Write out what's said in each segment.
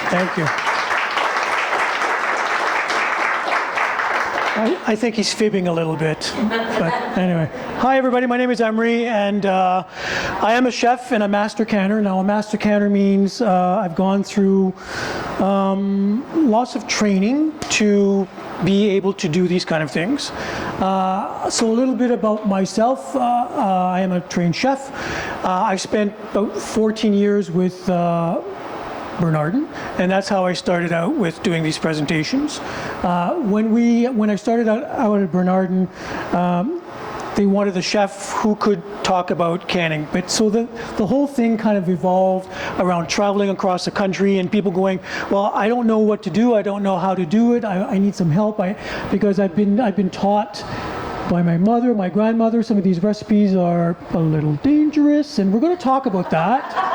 Thank you. I think he's fibbing a little bit, but anyway. Hi everybody, my name is Emerie, and I am a chef and a master canner. Now a master canner means I've gone through lots of training to be able to do these kind of things. So a little bit about myself. I am a trained chef. I spent about 14 years with Bernardin, and that's how I started out with doing these presentations. When I started out at Bernardin, they wanted a chef who could talk about canning. But so the whole thing kind of evolved around traveling across the country and people going, well, I don't know what to do. I don't know how to do it. I need some help. Because I've been taught by my mother, my grandmother, some of these recipes are a little dangerous, and we're going to talk about that.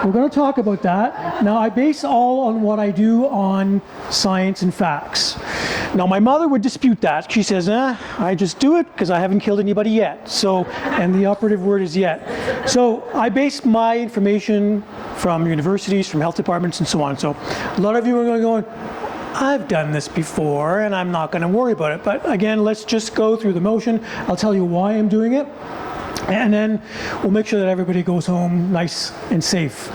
We're going to talk about that. Now, I base all on what I do on science and facts. Now, my mother would dispute that. She says, I just do it because I haven't killed anybody yet. So, and the operative word is yet. So I base my information from universities, from health departments, and so on. So a lot of you are going, I've done this before, and I'm not going to worry about it. But again, let's just go through the motion. I'll tell you why I'm doing it. And then we'll make sure that everybody goes home nice and safe.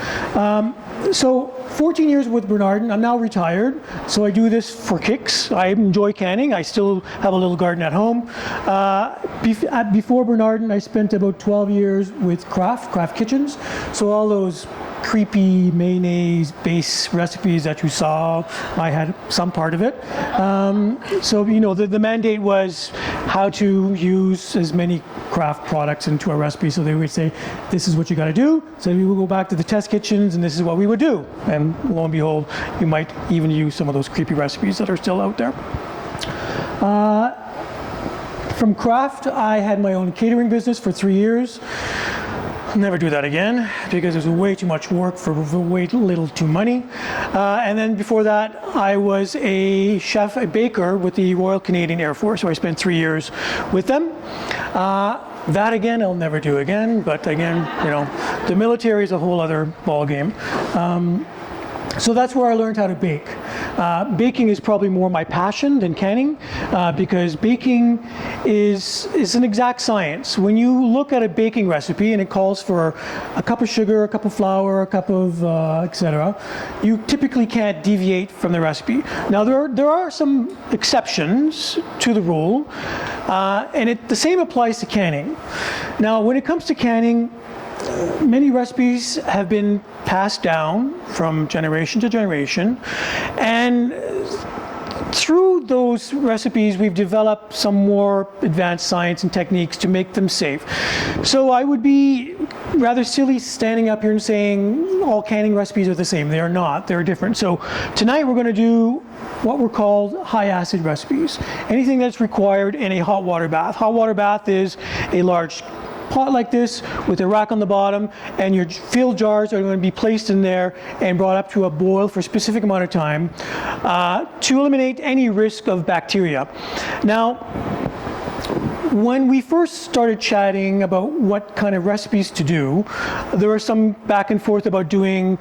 So 14 years with Bernardin. I'm now retired, so I do this for kicks. I enjoy canning. I still have a little garden at home. Before Bernardin, I spent about 12 years with Kraft Kitchens. So all those creepy mayonnaise base recipes that you saw, I had some part of it. So the mandate was how to use as many Kraft products into a recipe. So they would say, this is what you got to do. So we would go back to the test kitchens, and this is what we would do. And lo and behold, you might even use some of those creepy recipes that are still out there. From Kraft, I had my own catering business for 3 years. I'll never do that again because it was way too much work for way little too money. And then before that, I was a chef, a baker with the Royal Canadian Air Force. So I spent 3 years with them. That again, I'll never do again. But again, the military is a whole other ball game. So that's where I learned how to bake. Baking is probably more my passion than canning because baking is an exact science. When you look at a baking recipe and it calls for a cup of sugar, a cup of flour, a cup of etc., you typically can't deviate from the recipe. Now there are some exceptions to the rule, and the same applies to canning. Now when it comes to canning, many recipes have been passed down from generation to generation, and through those recipes we've developed some more advanced science and techniques to make them safe. So I would be rather silly standing up here and saying all canning recipes are the same. They are not. They're different. So tonight we're going to do what were called high acid recipes. Anything that's required in a hot water bath. Hot water bath is a large pot like this with a rack on the bottom, and your filled jars are going to be placed in there and brought up to a boil for a specific amount of time to eliminate any risk of bacteria. Now, when we first started chatting about what kind of recipes to do, there was some back and forth about doing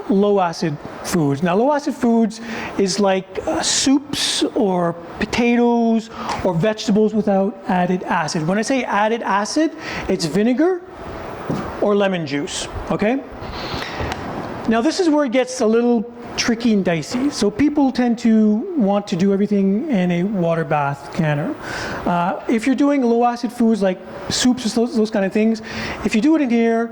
low acid foods. Now, low acid foods is like soups or potatoes or vegetables without added acid. When I say added acid, it's vinegar or lemon juice, okay? Now, this is where it gets a little tricky and dicey. So people tend to want to do everything in a water bath canner. If you're doing low acid foods like soups, those kind of things, if you do it in here,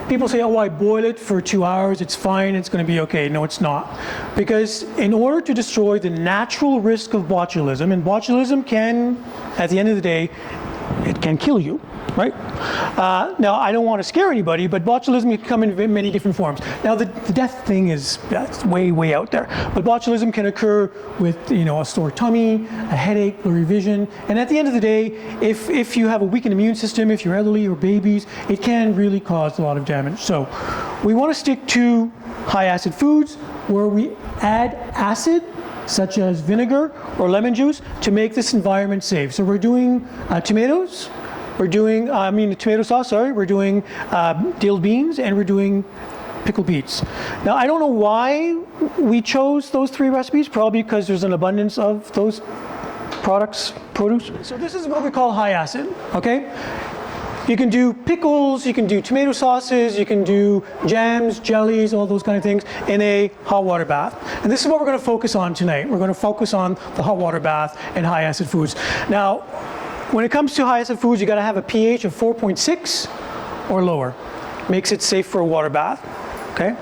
people say, oh, I boil it for 2 hours, it's fine, it's going to be okay. No, it's not. Because in order to destroy the natural risk of botulism, and botulism can, at the end of the day, it can kill you, right? Now, I don't want to scare anybody, but botulism can come in many different forms. Now, the death thing is way out there. But botulism can occur with, a sore tummy, a headache, blurry vision. And at the end of the day, if you have a weakened immune system, if you're elderly or babies, it can really cause a lot of damage. So we want to stick to high acid foods where we add acid, such as vinegar or lemon juice, to make this environment safe. So we're doing tomatoes. We're doing, tomato sauce, sorry. We're doing dill beans, and we're doing pickled beets. Now, I don't know why we chose those 3 recipes, probably because there's an abundance of those produce. So this is what we call high acid, okay? You can do pickles, you can do tomato sauces, you can do jams, jellies, all those kind of things in a hot water bath. And this is what we're going to focus on tonight. We're going to focus on the hot water bath and high acid foods. Now, when it comes to high acid foods, you got to have a pH of 4.6 or lower. Makes it safe for a water bath, okay?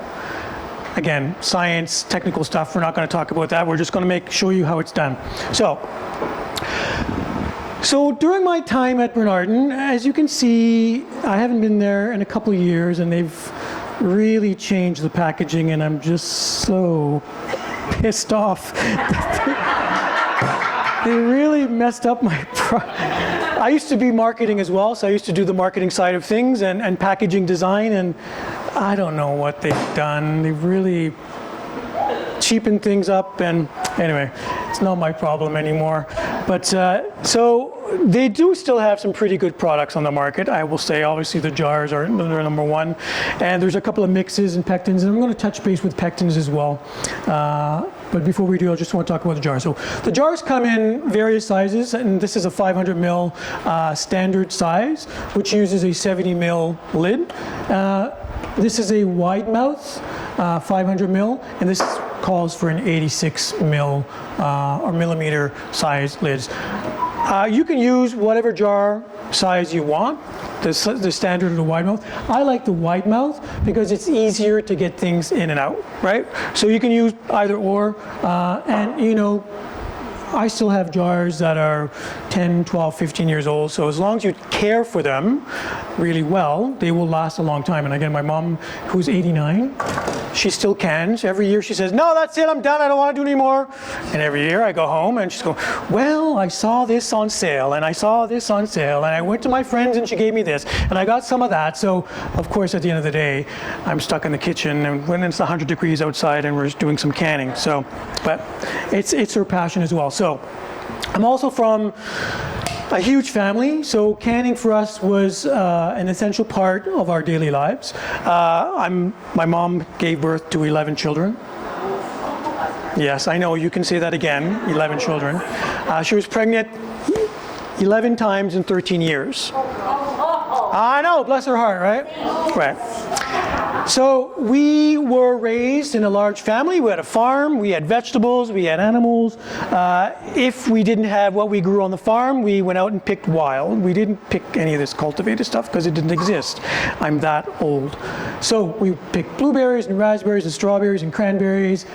Again, science, technical stuff, we're not going to talk about that. We're just going to show you how it's done. So during my time at Bernardin, as you can see, I haven't been there in a couple of years, and they've really changed the packaging, and I'm just so pissed off. They really messed up my I used to be marketing as well, so I used to do the marketing side of things and packaging design, and I don't know what they've done. They've really cheapened things up, and anyway, it's not my problem anymore. But so they do still have some pretty good products on the market, I will say. Obviously the jars are number 1, and there's a couple of mixes and pectins, and I'm going to touch base with pectins as well. But before we do, I just want to talk about the jars. So the jars come in various sizes, and this is a 500 ml standard size, which uses a 70 ml lid. This is a wide mouth 500 ml, and this calls for an 86 ml or millimeter size lids. You can use whatever jar size you want, the standard or the wide mouth. I like the wide mouth because it's easier to get things in and out, right? So you can use either or, and you know, I still have jars that are 10, 12, 15 years old, so as long as you care for them really well, they will last a long time. And again, my mom, who's 89, she still cans. Every year she says, no, that's it, I'm done, I don't want to do anymore. And every year I go home and she's going, well, I saw this on sale, and I saw this on sale, and I went to my friends and she gave me this, and I got some of that. So, of course, at the end of the day, I'm stuck in the kitchen, and when it's 100 degrees outside and we're doing some canning. So, but it's her passion as well. So, I'm also from a huge family, so canning for us was an essential part of our daily lives. My mom gave birth to 11 children. Yes, I know, you can say that again, 11 children. She was pregnant 11 times in 13 years. I know, bless her heart, right? Right. So we were raised in a large family. We had a farm, we had vegetables, we had animals. If we didn't have what we grew on the farm, we went out and picked wild. We didn't pick any of this cultivated stuff because it didn't exist. I'm that old. So we picked blueberries and raspberries and strawberries and cranberries,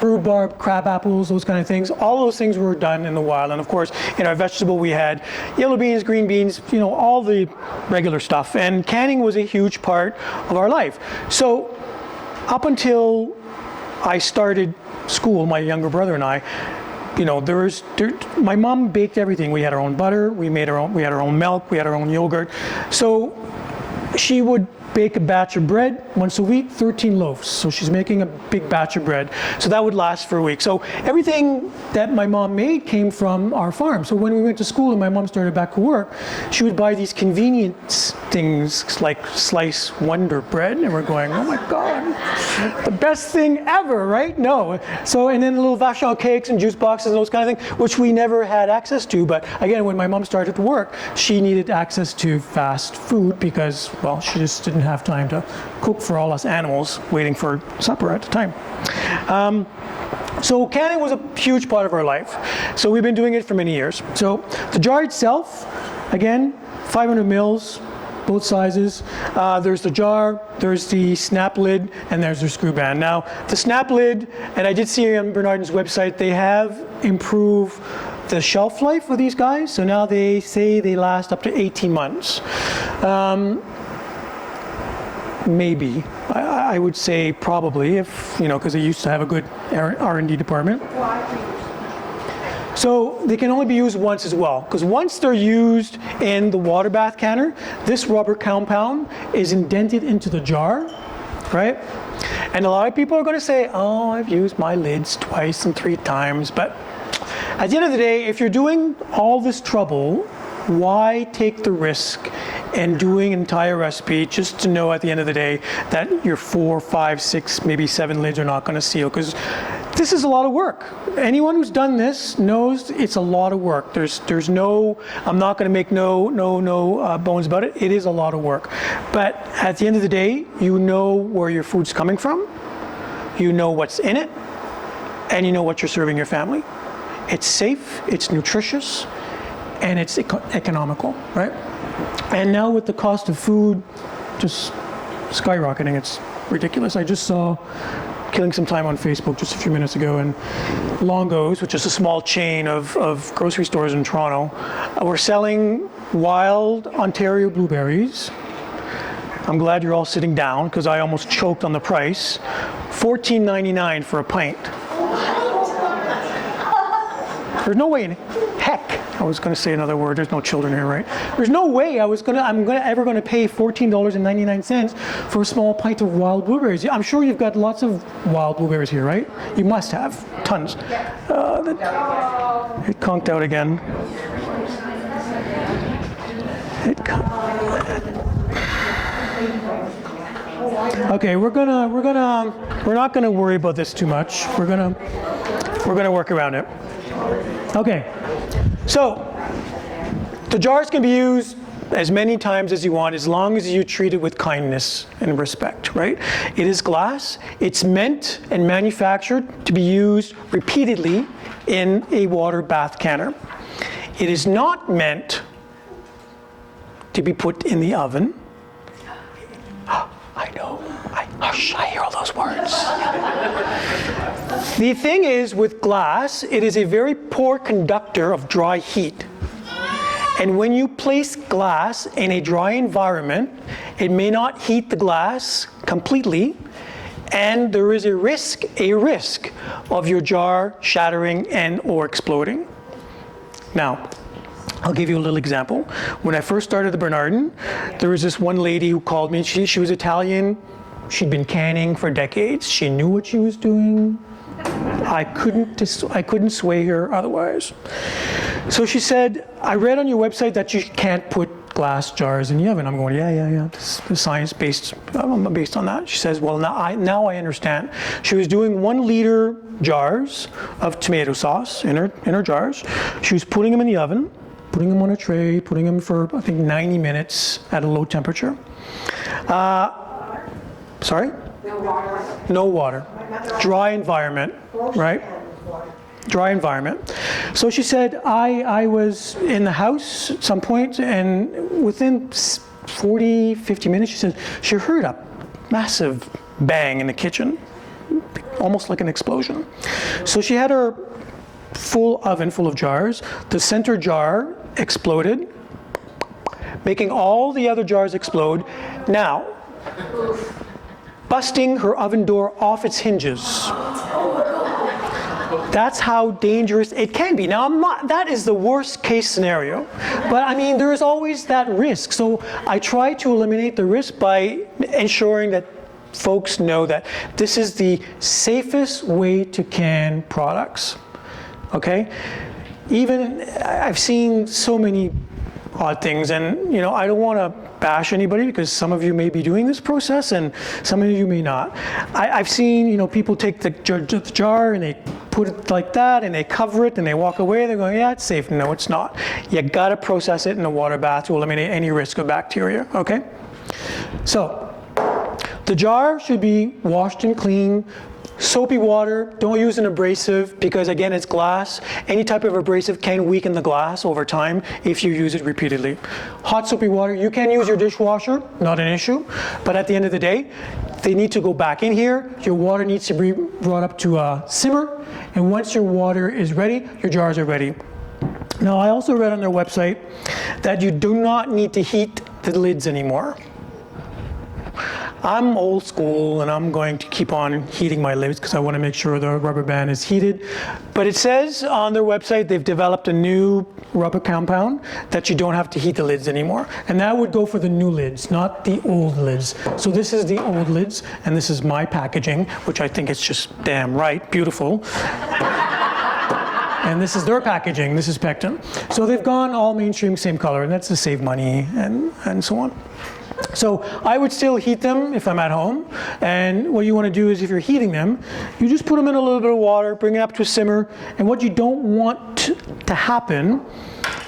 rhubarb, crab apples, those kind of things. All those things were done in the wild. And of course, in our vegetable, we had yellow beans, green beans, you know, all the regular stuff. And canning was a huge part of our life. So up until I started school, my younger brother and I, you know, my mom baked everything. We had our own butter, we had our own milk, we had our own yogurt. So she would bake a batch of bread once a week, 13 loaves. So she's making a big batch of bread. So that would last for a week. So everything that my mom made came from our farm. So when we went to school and my mom started back to work, she would buy these convenience things like Slice Wonder bread. And we're going, oh my God, the best thing ever, right? No. So, and then little Vachon cakes and juice boxes and those kind of things, which we never had access to. But again, when my mom started to work, she needed access to fast food because, well, she just didn't have time to cook for all us animals waiting for supper at the time. So canning was a huge part of our life. So we've been doing it for many years. So the jar itself, again, 500 mils, both sizes. There's the jar, there's the snap lid, and there's the screw band. Now, the snap lid, and I did see on Bernardin's website, they have improved the shelf life of these guys. So now they say they last up to 18 months. Maybe. I would say probably, if, you know, because they used to have a good R&D department. So they can only be used once as well, because once they're used in the water bath canner, this rubber compound is indented into the jar, right? And a lot of people are going to say, oh, I've used my lids twice and 3 times, but at the end of the day, if you're doing all this trouble Why take the risk and doing an entire recipe just to know at the end of the day that your 4, 5, 6, maybe 7 lids are not going to seal? Because this is a lot of work. Anyone who's done this knows it's a lot of work. There's no, I'm not going to make no bones about it. It is a lot of work. But at the end of the day, you know where your food's coming from, you know what's in it, and you know what you're serving your family. It's safe, it's nutritious, and it's economical, right? And now with the cost of food just skyrocketing, it's ridiculous. I just saw, killing some time on Facebook just a few minutes ago, and Longo's, which is a small chain of grocery stores in Toronto, were selling wild Ontario blueberries. I'm glad you're all sitting down because I almost choked on the price. $14.99 for a pint. There's no way in heck I was going to say another word. There's no children here, right? There's no way I'm ever going to pay $14.99 for a small pint of wild blueberries. I'm sure you've got lots of wild blueberries here, right? You must have tons. It conked out again. Okay, we're not gonna worry about this too much. We're gonna work around it. Okay, so the jars can be used as many times as you want, as long as you treat it with kindness and respect, right? It is glass. It's meant and manufactured to be used repeatedly in a water bath canner. It is not meant to be put in the oven. I know, I hear all those words. The thing is, with glass, it is a very poor conductor of dry heat. And when you place glass in a dry environment, it may not heat the glass completely, and there is a risk of your jar shattering and or exploding. Now, I'll give you a little example. When I first started the Bernardin, there was this one lady who called me. She was Italian. She'd been canning for decades. She knew what she was doing. I couldn't sway her otherwise. So she said, I read on your website that you can't put glass jars in the oven. I'm going, yeah. This is science-based. I'm based on that. She says, well, now I understand. She was doing 1 liter jars of tomato sauce in her jars. She was putting them in the oven, putting them on a tray, putting them for, I think, 90 minutes at a low temperature. Sorry? No water. No water. Dry environment, right? Dry environment. So she said, I was in the house at some point, and within 40, 50 minutes, she said, she heard a massive bang in the kitchen, almost like an explosion. So she had her full oven full of jars. The center jar exploded, making all the other jars explode. Now, busting her oven door off its hinges. That's how dangerous it can be. Now, that is the worst case scenario, but I mean, there is always that risk. So I try to eliminate the risk by ensuring that folks know that this is the safest way to can products, okay? Even, I've seen so many odd things, and I don't want to bash anybody because some of you may be doing this process and some of you may not. I've seen people take the jar and they put it like that and they cover it and they walk away. They're going, yeah, it's safe. No, it's not. You got to process it in a water bath to eliminate any risk of bacteria. Okay. So the jar should be washed and cleaned. Soapy water, don't use an abrasive because again it's glass. Any type of abrasive can weaken the glass over time if you use it repeatedly. Hot soapy water, you can use your dishwasher, not an issue, but at the end of the day, they need to go back in here. Your water needs to be brought up to a simmer, and once your water is ready, your jars are ready. Now I also read on their website that you do not need to heat the lids anymore. I'm old school and I'm going to keep on heating my lids because I want to make sure the rubber band is heated. But it says on their website they've developed a new rubber compound that you don't have to heat the lids anymore. And that would go for the new lids, not the old lids. So this is the old lids and this is my packaging, which I think is just damn right, beautiful. And this is their packaging, this is pectin. So they've gone all mainstream, same color, and that's to save money and so on. So I would still heat them if I'm at home. And what you want to do is if you're heating them, you just put them in a little bit of water, bring it up to a simmer. And what you don't want to happen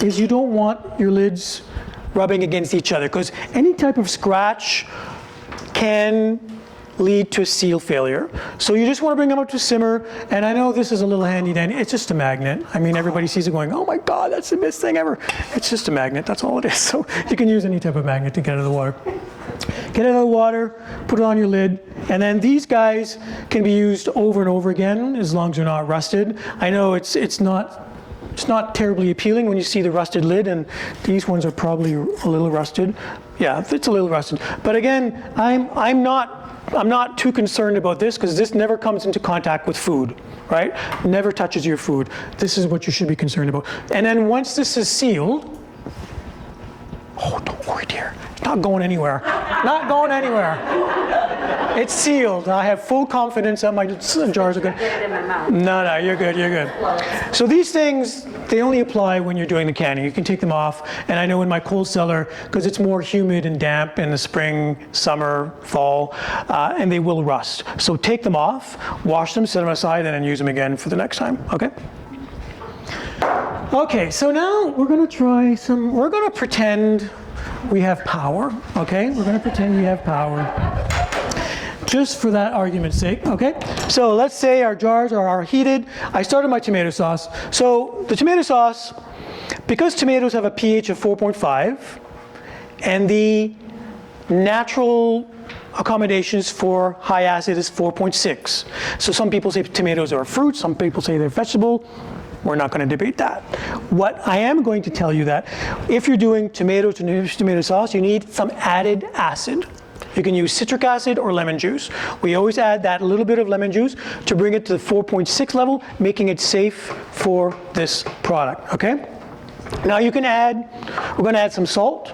is you don't want your lids rubbing against each other, because any type of scratch can lead to a seal failure. So you just want to bring them up to simmer. And I know this is a little handy dandy. It's just a magnet. I mean, everybody sees it going, oh my God, that's the best thing ever. It's just a magnet, that's all it is. So you can use any type of magnet to get out of the water. Get it out of the water, put it on your lid, and then these guys can be used over and over again as long as they're not rusted. I know it's not terribly appealing when you see the rusted lid, and these ones are probably a little rusted. Yeah, it's a little rusted. But again, I'm not too concerned about this, because this never comes into contact with food, right? Never touches your food. This is what you should be concerned about. And then once this is sealed, oh, don't worry, dear. It's not going anywhere. Not going anywhere. It's sealed. I have full confidence that my jars are good. No, you're good, you're good. So these things, they only apply when you're doing the canning. You can take them off, and I know in my cold cellar, because it's more humid and damp in the spring, summer, fall, and they will rust. So take them off, wash them, set them aside, and then use them again for the next time, okay? Okay, so now we're gonna we're gonna pretend we have power, okay? We're gonna pretend we have power. Just for that argument's sake, okay? So let's say our jars are heated. I started my tomato sauce. So the tomato sauce, because tomatoes have a pH of 4.5, and the natural accommodations for high acid is 4.6. So some people say tomatoes are a fruit, some people say they're vegetable. We're not going to debate that. What I am going to tell you that if you're doing tomato sauce, you need some added acid. You can use citric acid or lemon juice. We always add that little bit of lemon juice to bring it to the 4.6 level, making it safe for this product, okay? Now we're going to add some salt.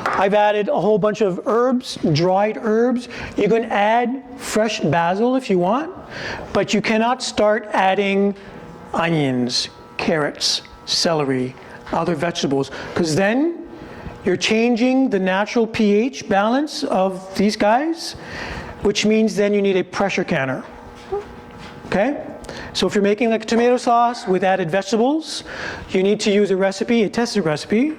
I've added a whole bunch of herbs, dried herbs. You can add fresh basil if you want, but you cannot start adding onions, carrots, celery, other vegetables, because then you're changing the natural pH balance of these guys, which means then you need a pressure canner, okay? So if you're making like a tomato sauce with added vegetables, you need to use a tested recipe.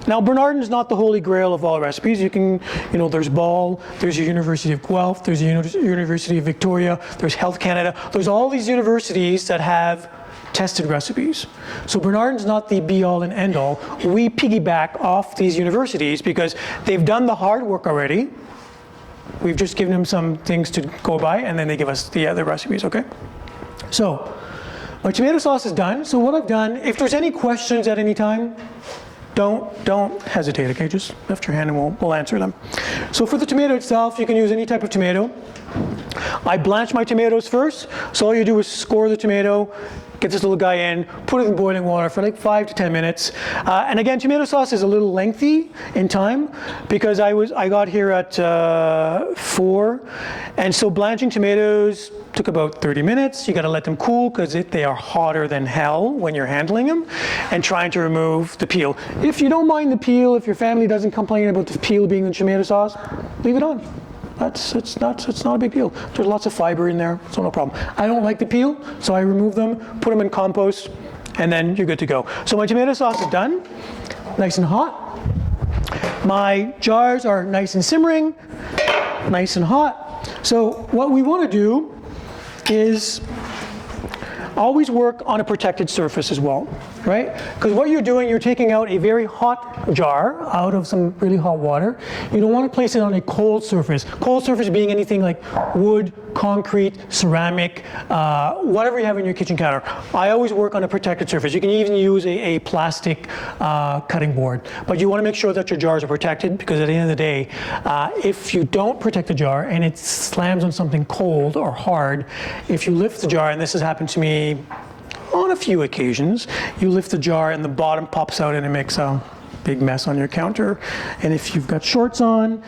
Now, Bernardin is not the holy grail of all recipes. You can, there's Ball, there's the University of Guelph, there's the University of Victoria, there's Health Canada. There's all these universities that have tested recipes. So Bernardin's not the be-all and end-all. We piggyback off these universities because they've done the hard work already. We've just given them some things to go by, and then they give us the other recipes, okay? So, my tomato sauce is done. So what I've done, if there's any questions at any time, don't hesitate, okay? Just lift your hand and we'll answer them. So for the tomato itself, you can use any type of tomato. I blanch my tomatoes first. So all you do is score the tomato, get this little guy in, put it in boiling water for like 5 to 10 minutes. And again, tomato sauce is a little lengthy in time because I got here at 4. And so blanching tomatoes took about 30 minutes. You got to let them cool because they are hotter than hell when you're handling them, and trying to remove the peel. If you don't mind the peel, if your family doesn't complain about the peel being in tomato sauce, leave it on. It's not a big deal. There's lots of fiber in there, so no problem. I don't like the peel, so I remove them, put them in compost, and then you're good to go. So my tomato sauce is done, nice and hot. My jars are nice and simmering, nice and hot. So what we want to do is always work on a protected surface as well, right? Because what you're doing, you're taking out a very hot jar out of some really hot water. You don't want to place it on a cold surface. Cold surface being anything like wood, concrete, ceramic, whatever you have in your kitchen counter. I always work on a protected surface. You can even use a plastic cutting board. But you want to make sure that your jars are protected, because at the end of the day, if you don't protect the jar and it slams on something cold or hard, if you lift the jar, and this has happened to me on a few occasions, you lift the jar and the bottom pops out and it makes a big mess on your counter. And if you've got shorts on,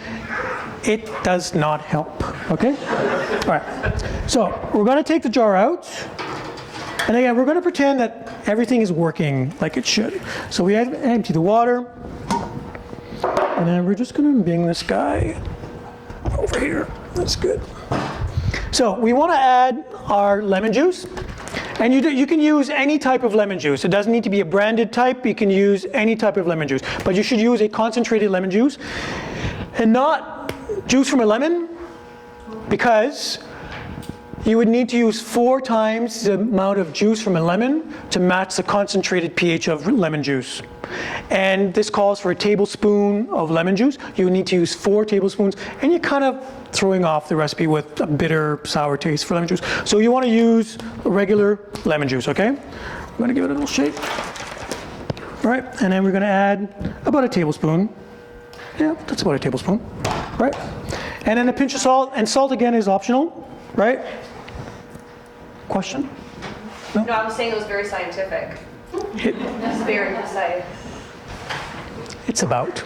it does not help, okay? All right, so we're gonna take the jar out. And again, we're going to pretend that everything is working like it should. So we empty the water, and then we're just going to bring this guy over here. That's good. So we want to add our lemon juice. And you can use any type of lemon juice. It doesn't need to be a branded type. You can use any type of lemon juice. But you should use a concentrated lemon juice and not juice from a lemon, because you would need to use 4 times the amount of juice from a lemon to match the concentrated pH of lemon juice. And this calls for a tablespoon of lemon juice. You need to use 4 tablespoons, and you're kind of throwing off the recipe with a bitter, sour taste for lemon juice. So you want to use regular lemon juice, okay? I'm going to give it a little shake. All right, and then we're going to add about a tablespoon. Yeah, that's about a tablespoon, right? And then a pinch of salt, and salt again is optional, right? Question? No, I was saying it was very scientific. It's very precise. It's about.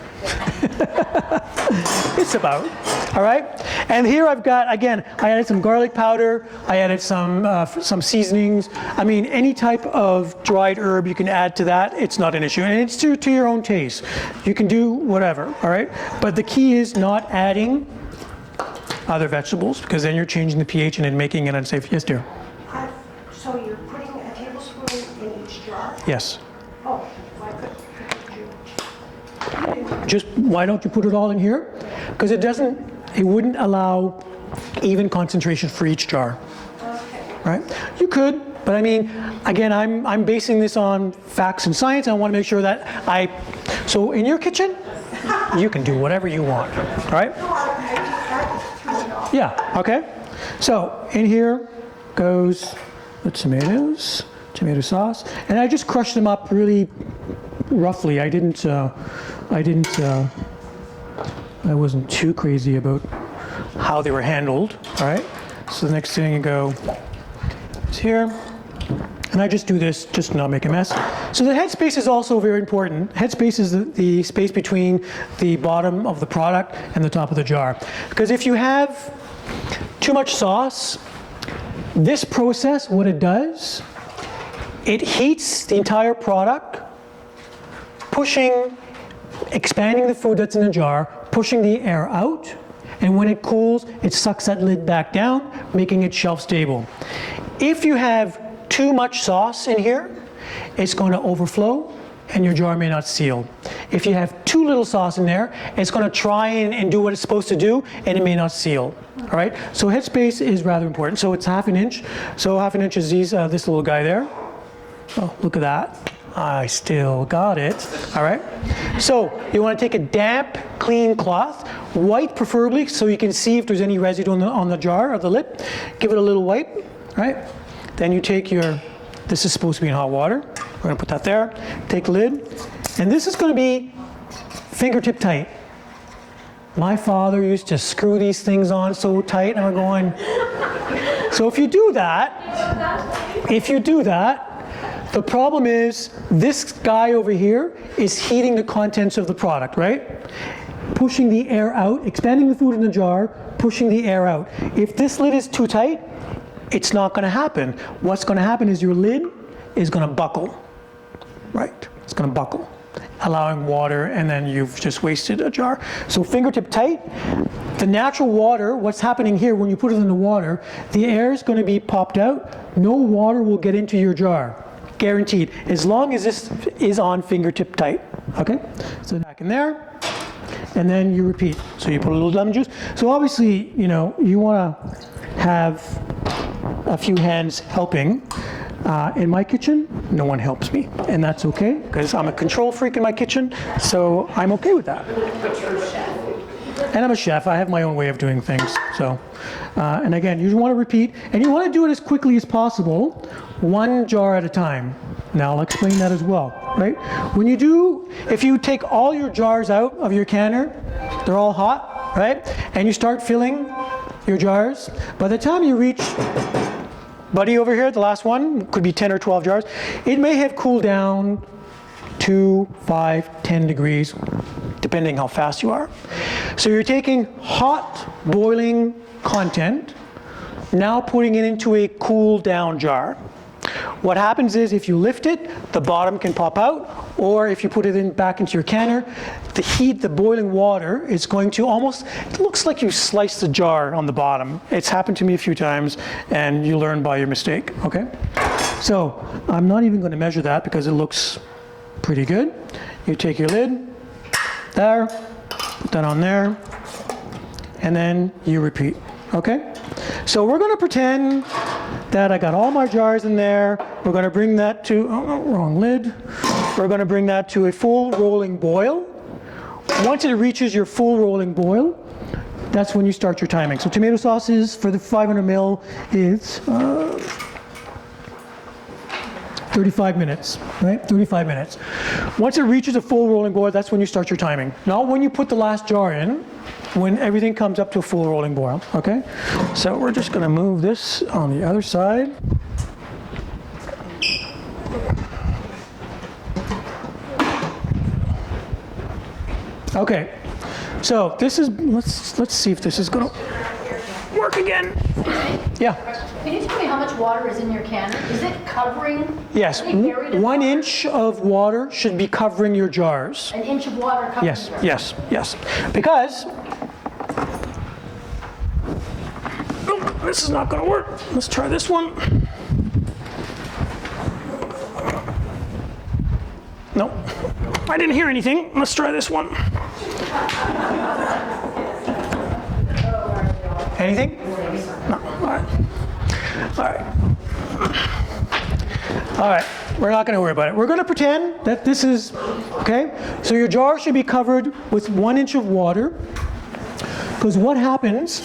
It's about. All right. And here I've got, again, I added some garlic powder. I added some seasonings. I mean, any type of dried herb you can add to that. It's not an issue. And it's to your own taste. You can do whatever. All right. But the key is not adding other vegetables, because then you're changing the pH and then making it unsafe. Yes, dear. So you're putting a tablespoon in each jar? Yes. Oh, why couldn't you? Just why don't you put it all in here? Because it wouldn't allow even concentration for each jar. Okay. Right? You could, but I mean, again, I'm basing this on facts and science. I want to make sure that so in your kitchen, you can do whatever you want. All right? No, I just threw it off. Yeah, okay. So in here goes the tomatoes, tomato sauce, and I just crushed them up really roughly. I wasn't too crazy about how they were handled. All right. So the next thing you go is here, and I just do this just to not make a mess. So the headspace is also very important. Headspace is the space between the bottom of the product and the top of the jar, because if you have too much sauce, this process, what it does, it heats the entire product, expanding the food that's in the jar, pushing the air out, and when it cools, it sucks that lid back down, making it shelf stable. If you have too much sauce in here, it's going to overflow and your jar may not seal. If you have too little sauce in there, it's going to try and do what it's supposed to do, and it may not seal. All right. So headspace is rather important. So it's 1/2 inch. So 1/2 inch is this little guy there. Oh, look at that. I still got it. All right. So you want to take a damp, clean cloth, white preferably, so you can see if there's any residue on the jar or the lip. Give it a little wipe. Right. Then you take this is supposed to be in hot water. We're going to put that there. Take the lid. And this is going to be fingertip tight. My father used to screw these things on so tight, and we're going. So if you do that, the problem is this guy over here is heating the contents of the product, right? Pushing the air out, expanding the food in the jar, pushing the air out. If this lid is too tight, it's not going to happen. What's going to happen is your lid is going to buckle, right? It's going to buckle, allowing water, and then you've just wasted a jar. So fingertip tight. The natural water, what's happening here when you put it in the water, the air is going to be popped out. No water will get into your jar, guaranteed, as long as this is on fingertip tight. Okay? So back in there, and then you repeat. So you put a little lemon juice. So obviously, you want to have a few hands helping. In my kitchen, no one helps me, and that's okay, because I'm a control freak in my kitchen, so I'm okay with that. And I'm a chef. I have my own way of doing things. So, and again, you want to repeat, and you want to do it as quickly as possible, 1 jar at a time. Now I'll explain that as well, right? If you take all your jars out of your canner, they're all hot, right? And you start filling your jars. By the time you reach Buddy over here, the last one, could be 10 or 12 jars. It may have cooled down 2, 5, 10 degrees, depending how fast you are. So you're taking hot, boiling content, now putting it into a cool down jar. What happens is if you lift it, the bottom can pop out, or if you put it in back into your canner, the heat, the boiling water is going to almost, it looks like you sliced the jar on the bottom. It's happened to me a few times, and you learn by your mistake, okay? So I'm not even going to measure that because it looks pretty good. You take your lid, there, put that on there, and then you repeat, okay? So we're going to pretend that I got all my jars in there. We're going to bring that to, oh, wrong lid. We're going to bring that to a full rolling boil. Once it reaches your full rolling boil, that's when you start your timing. So tomato sauce is, for the 500 ml, is 35 minutes, right? 35 minutes. Once it reaches a full rolling boil, that's when you start your timing. Not when you put the last jar in, when everything comes up to a full rolling boil, okay? So we're just gonna move this on the other side. Okay, so this is, let's see if this is gonna work again. Yeah. Can you tell me how much water is in your canner? Is it covering? Yes, Really buried in 1 water? inch of water should be covering your jars. An inch of water covering Yes, yours? yes, yes. Because, oh, this is not gonna work. Let's try this one. Nope, I didn't hear anything. Let's try this one. Anything? No, all right. All right. All right, we're not gonna worry about it. We're gonna pretend that this is, okay? So your jar should be covered with 1 inch of water, because what happens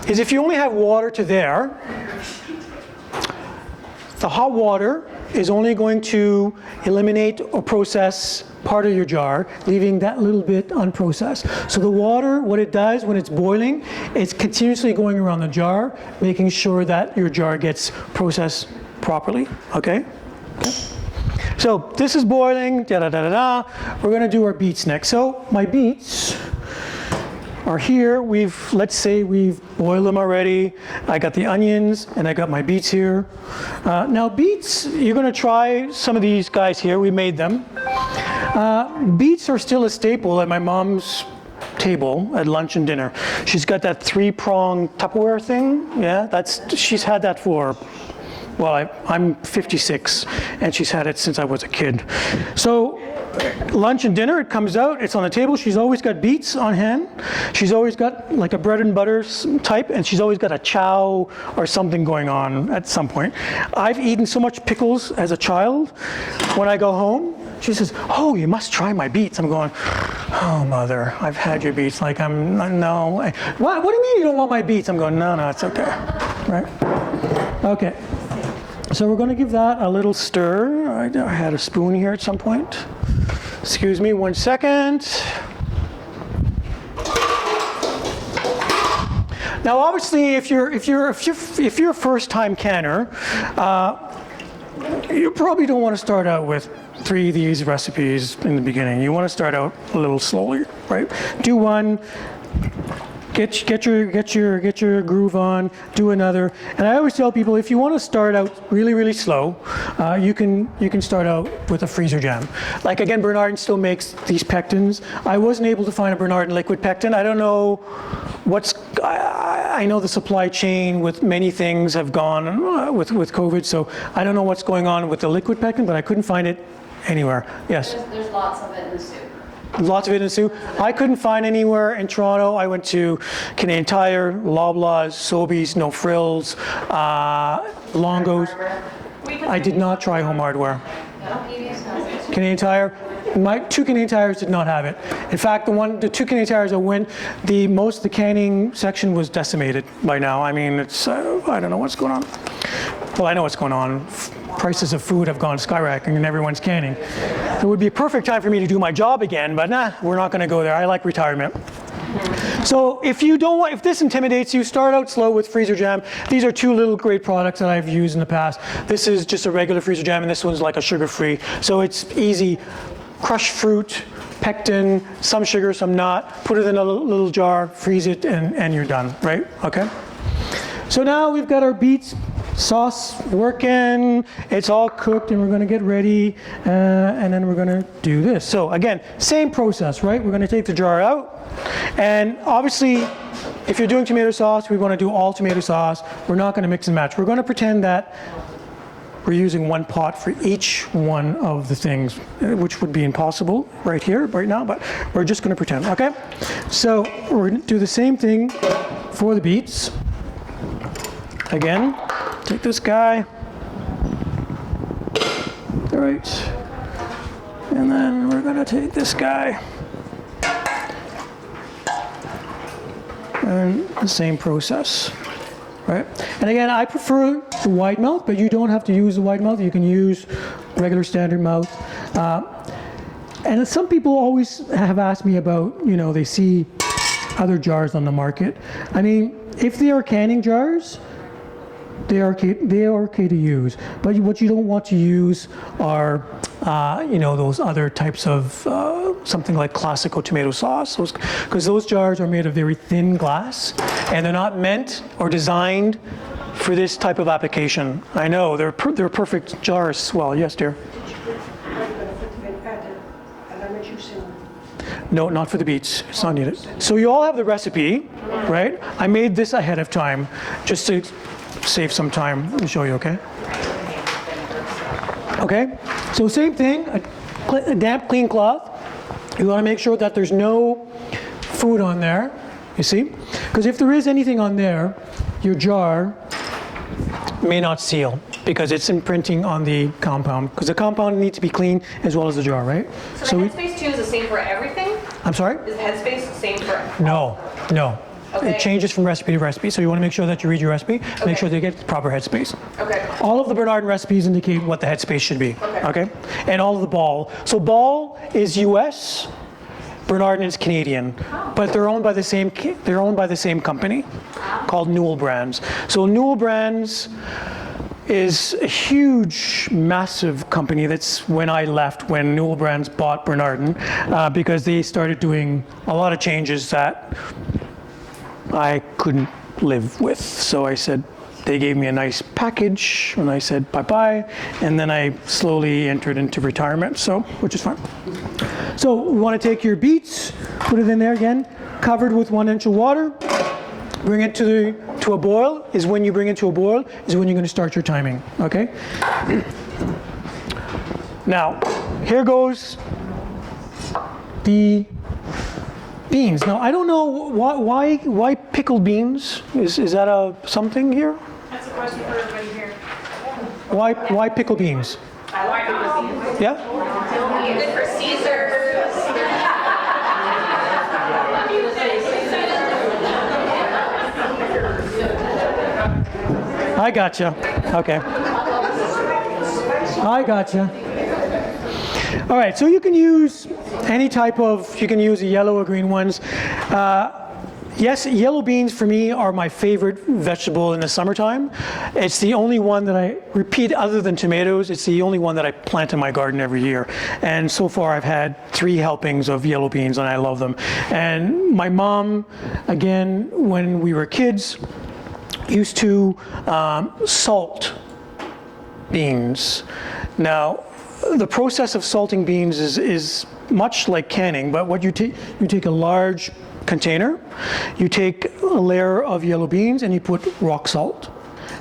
is if you only have water to there, the hot water is only going to eliminate or process part of your jar, leaving that little bit unprocessed. So the water, what it does when it's boiling, it's continuously going around the jar, making sure that your jar gets processed properly, okay? So this is boiling, da-da-da-da-da. We're gonna do our beets next. So my beets are here. Let's say we've boiled them already. I got the onions and I got my beets here. Now beets, you're gonna try some of these guys here. We made them. Beets are still a staple at my mom's table at lunch and dinner. She's got that 3-prong Tupperware thing. Yeah, she's had that for, well, I'm 56 and she's had it since I was a kid. So lunch and dinner, it comes out, it's on the table. She's always got beets on hand. She's always got like a bread and butter type, and she's always got a chow or something going on at some point. I've eaten so much pickles as a child. When I go home, she says, "Oh, you must try my beets." I'm going, "Oh, mother, I've had your beets." Like, no. What do you mean you don't want my beets? I'm going, no, it's okay, right? Okay. So we're going to give that a little stir. I had a spoon here at some point. Excuse me 1 second. Now, obviously, if you're a first-time canner, you probably don't want to start out with 3 of these recipes in the beginning. You want to start out a little slowly, right? Do one. Get your groove on, do another. And I always tell people, if you want to start out really, really slow, you can start out with a freezer jam. Like again, Bernardin still makes these pectins. I wasn't able to find a Bernardin liquid pectin. I don't know I know the supply chain with many things have gone with COVID, so I don't know what's going on with the liquid pectin, but I couldn't find it anywhere. Yes? There's lots of it in the soup. Lots of it in soup. I couldn't find anywhere in Toronto. I went to Canadian Tire, Loblaws, Sobeys, No Frills, Longo's. I did not try Home Hardware. Canadian Tire. My 2 Canadian Tires did not have it. In fact, the 2 Canadian Tires I went, most of the canning section was decimated by now. I mean, it's I don't know what's going on. Well, I know what's going on. Prices of food have gone skyrocketing and everyone's canning. It would be a perfect time for me to do my job again, but nah, we're not going to go there. I like retirement. So if this intimidates you, start out slow with freezer jam. These are 2 little great products that I've used in the past. This is just a regular freezer jam, and this one's like a sugar-free. So it's easy. Crushed fruit, pectin, some sugar, some not. Put it in a little jar, freeze it, and you're done, right? Okay? So now we've got our beets sauce working, it's all cooked, and we're gonna get ready, and then we're gonna do this. So again, same process, right? We're gonna take the jar out, and obviously, if you're doing tomato sauce, we wanna do all tomato sauce. We're not gonna mix and match. We're gonna pretend that we're using one pot for each one of the things, which would be impossible right here, right now, but we're just gonna pretend, okay? So we're gonna do the same thing for the beets. Again, take this guy. All right. And then we're gonna take this guy. And the same process, right? And again, I prefer the wide mouth, but you don't have to use the wide mouth. You can use regular standard mouth. And some people always have asked me about, you know, they see other jars on the market. I mean, if they are canning jars, they are okay to use. But what you don't want to use are, you know, those other types of something like classical tomato sauce, because those jars are made of very thin glass, and they're not meant or designed for this type of application. I know they're perfect jars. Well, yes, dear. No, not for the beets. It's not needed. So you all have the recipe, right? I made this ahead of time just to save some time. Let me show you, okay? Okay, so same thing, a damp, clean cloth. You want to make sure that there's no food on there, you see? Because if there is anything on there, your jar may not seal because it's imprinting on the compound. Because the compound needs to be clean as well as the jar, right? So the headspace too is the same for everything? I'm sorry? Is the headspace the same for? No. Okay. It changes from recipe to recipe, so you want to make sure that you read your recipe, make sure they get the proper headspace. Okay. All of the Bernardin recipes indicate what the headspace should be, okay? And all of the Ball. So Ball is US, Bernardin is Canadian, but they're owned by the same company called Newell Brands. So Newell Brands is a huge, massive company. That's when I left, when Newell Brands bought Bernardin, because they started doing a lot of changes that I couldn't live with. So I said, they gave me a nice package, and I said bye-bye, and then I slowly entered into retirement, so, which is fine. So we want to take your beets, put it in there again, covered with 1 inch of water, bring it to a boil. Is when you bring it to a boil is when you're going to start your timing, okay? Now, here goes the beans. Now, I don't know why pickled beans? Is that a something here? That's a question for everybody here. Why pickled beans? I like pickled beans. Yeah? You're good for Caesar. I gotcha. Okay. I gotcha. All right, so you can use any type of, you can use the yellow or green ones. Yes, yellow beans for me are my favorite vegetable in the summertime. It's the only one that I repeat, other than tomatoes, it's the only one that I plant in my garden every year. And so far I've had 3 helpings of yellow beans and I love them. And my mom, again, when we were kids, used to salt beans. Now, the process of salting beans is much like canning, but what you take a large container, you take a layer of yellow beans and you put rock salt,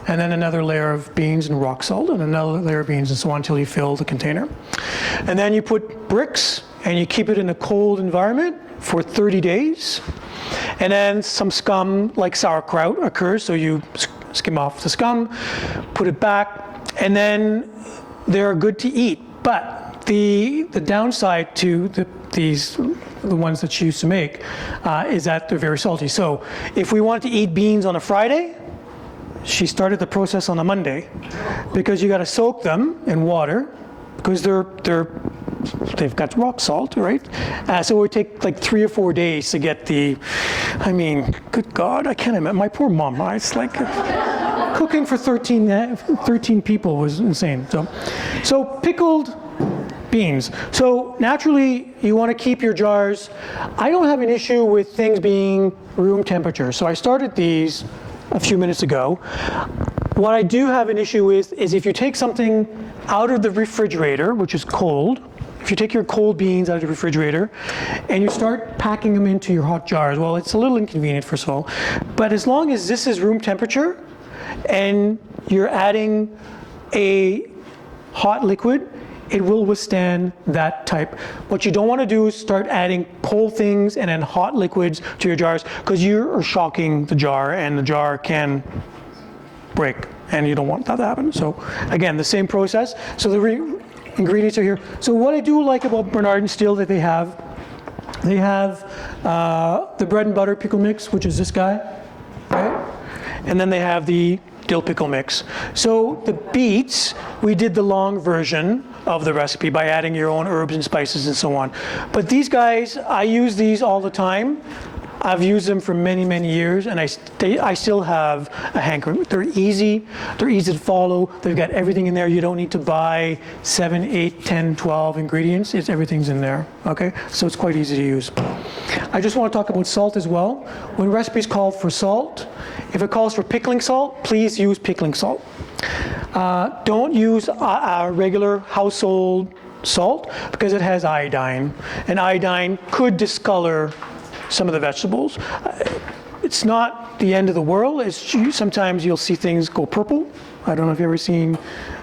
and then another layer of beans and rock salt, and another layer of beans, and so on until you fill the container. And then you put bricks and you keep it in a cold environment for 30 days. And then some scum, like sauerkraut, occurs, so you skim off the scum, put it back, and then they're good to eat. But the downside to the ones that she used to make is that they're very salty. So if we wanted to eat beans on a Friday, she started the process on a Monday, because you got to soak them in water, because they've got rock salt, right? So it would take like 3 or 4 days to get I mean, good God, I can't imagine. My poor mom, it's like cooking for 13 people was insane. So pickled beans. So naturally, you want to keep your jars. I don't have an issue with things being room temperature. So I started these a few minutes ago. What I do have an issue with is if you take something out of the refrigerator, which is cold, if you take your cold beans out of the refrigerator and you start packing them into your hot jars, well, it's a little inconvenient, first of all, but as long as this is room temperature and you're adding a hot liquid, it will withstand that type. What you don't want to do is start adding cold things and then hot liquids to your jars, because you are shocking the jar and the jar can break, and you don't want that to happen. So again, the same process. So the ingredients are here. So what I do like about Bernard and Steele that they have the bread and butter pickle mix, which is this guy, right? And then they have the dill pickle mix. So the beets, we did the long version of the recipe by adding your own herbs and spices and so on. But these guys, I use these all the time. I've used them for many, many years, and I still have a hankering. They're easy to follow. They've got everything in there. You don't need to buy 7, 8, 10, 12 ingredients. Everything's in there, okay? So it's quite easy to use. I just want to talk about salt as well. When recipes call for salt, if it calls for pickling salt, please use pickling salt. Don't use regular household salt because it has iodine, and iodine could discolor some of the vegetables. It's not the end of the world. Sometimes you'll see things go purple. I don't know if you've ever seen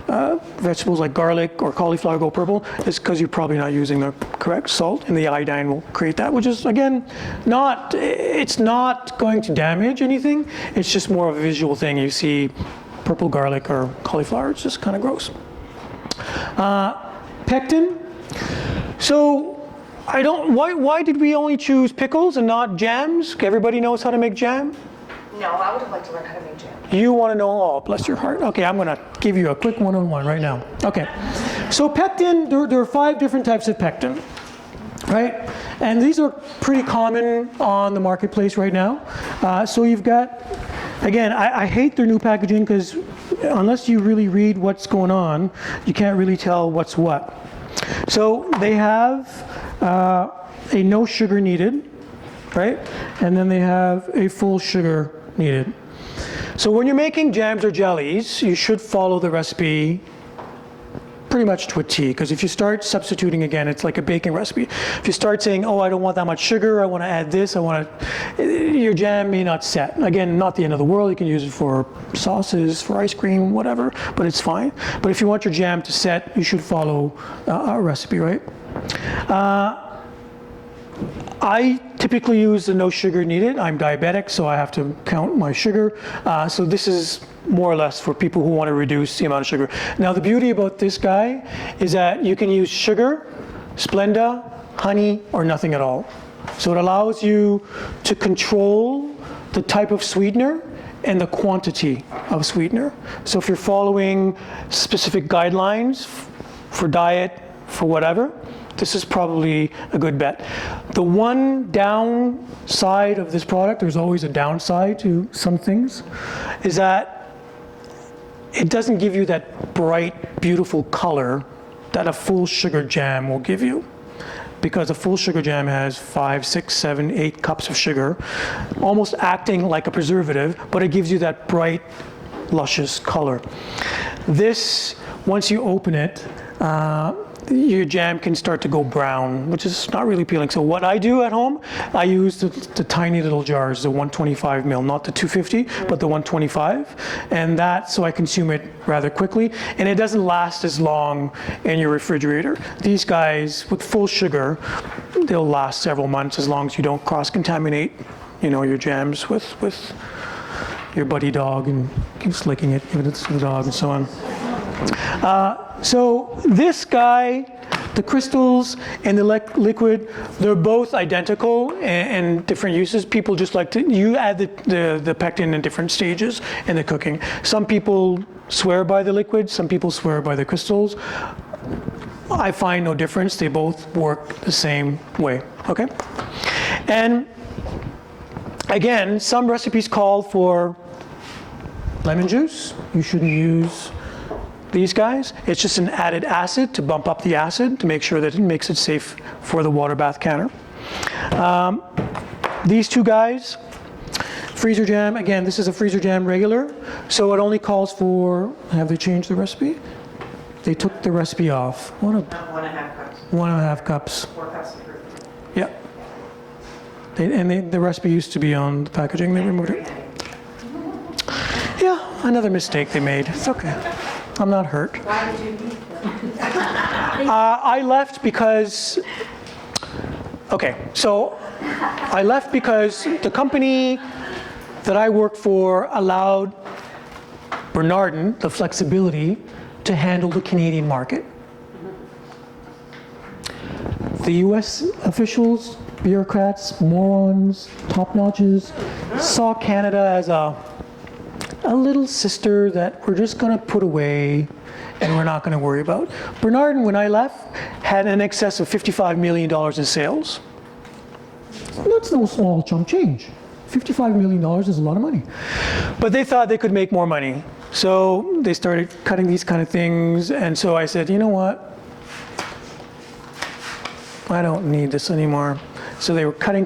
vegetables like garlic or cauliflower go purple. It's because you're probably not using the correct salt, and the iodine will create that, which is, again, it's not going to damage anything. It's just more of a visual thing. You see purple garlic or cauliflower, it's just kind of gross. Pectin. So why did we only choose pickles and not jams? Everybody knows how to make jam? No, I would have liked to learn how to make jam. You want to know? Oh, bless your heart. Okay, I'm going to give you a quick one-on-one right now. Okay. So pectin, there are 5 different types of pectin, right? And these are pretty common on the marketplace right now. So you've got, again, I hate their new packaging because unless you really read what's going on, you can't really tell what's what. So they have a no sugar needed, right? And then they have a full sugar needed. So when you're making jams or jellies, you should follow the recipe pretty much to a T, because if you start substituting again, it's like a baking recipe. If you start saying, oh, I don't want that much sugar, I want to add this, your jam may not set. Again, not the end of the world. You can use it for sauces, for ice cream, whatever, but it's fine. But if you want your jam to set, you should follow a recipe, right? I typically use the no sugar needed. I'm diabetic, so I have to count my sugar. So this is more or less for people who want to reduce the amount of sugar. Now the beauty about this guy is that you can use sugar, Splenda, honey, or nothing at all. So it allows you to control the type of sweetener and the quantity of sweetener. So if you're following specific guidelines for diet, for whatever, this is probably a good bet. The one downside of this product, there's always a downside to some things, is that it doesn't give you that bright, beautiful color that a full sugar jam will give you. Because a full sugar jam has 5, 6, 7, 8 cups of sugar, almost acting like a preservative, but it gives you that bright, luscious color. This, once you open it, your jam can start to go brown, which is not really appealing. So what I do at home, I use the tiny little jars, the 125 ml, not the 250, but the 125, and that, so I consume it rather quickly, and it doesn't last as long in your refrigerator. These guys, with full sugar, they'll last several months as long as you don't cross-contaminate, your jams with your buddy dog and keep licking it, giving it to the dog, and so on. So this guy, the crystals and the liquid, they're both identical and different uses. People just like you add the pectin in different stages in the cooking. Some people swear by the liquid, some people swear by the crystals. I find no difference. They both work the same way, okay? And again, some recipes call for lemon juice. You shouldn't use these guys. It's just an added acid to bump up the acid to make sure that it makes it safe for the water bath canner. These two guys, Freezer jam, again, this is a freezer jam regular, so it only calls for, have they changed the recipe? They took the recipe off. What a, 1.5 cups, 1.5 cups. 4 cups of fruit. Yeah. The recipe used to be on the packaging, they removed it. Yeah, another mistake they made. It's okay. I'm not hurt. Why did you leave? I left because, okay, so I left because the company that I worked for allowed Bernardin the flexibility to handle the Canadian market. The US officials, bureaucrats, morons, top-notches, saw Canada as a little sister that we're just going to put away and we're not going to worry about. Bernardin, when I left, had in excess of $55 million in sales. That's no small chump change. $55 million is a lot of money. But they thought they could make more money. So they started cutting these kind of things. And so I said, you know what? I don't need this anymore. So they were cutting.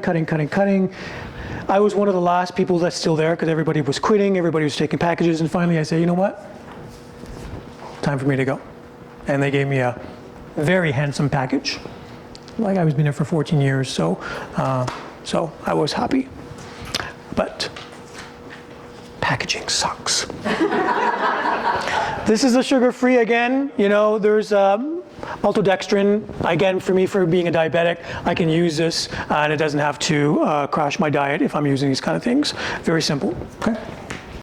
I was one of the last people that's still there because everybody was quitting, everybody was taking packages, and finally I said, you know what? Time for me to go. And they gave me a very handsome package. Like I was been there for 14 years, so I was happy. But packaging sucks. This is a sugar-free again. You know, there's maltodextrin. Again, for me, for being a diabetic, I can use this, and it doesn't have to crash my diet if I'm using these kind of things. Very simple. Okay.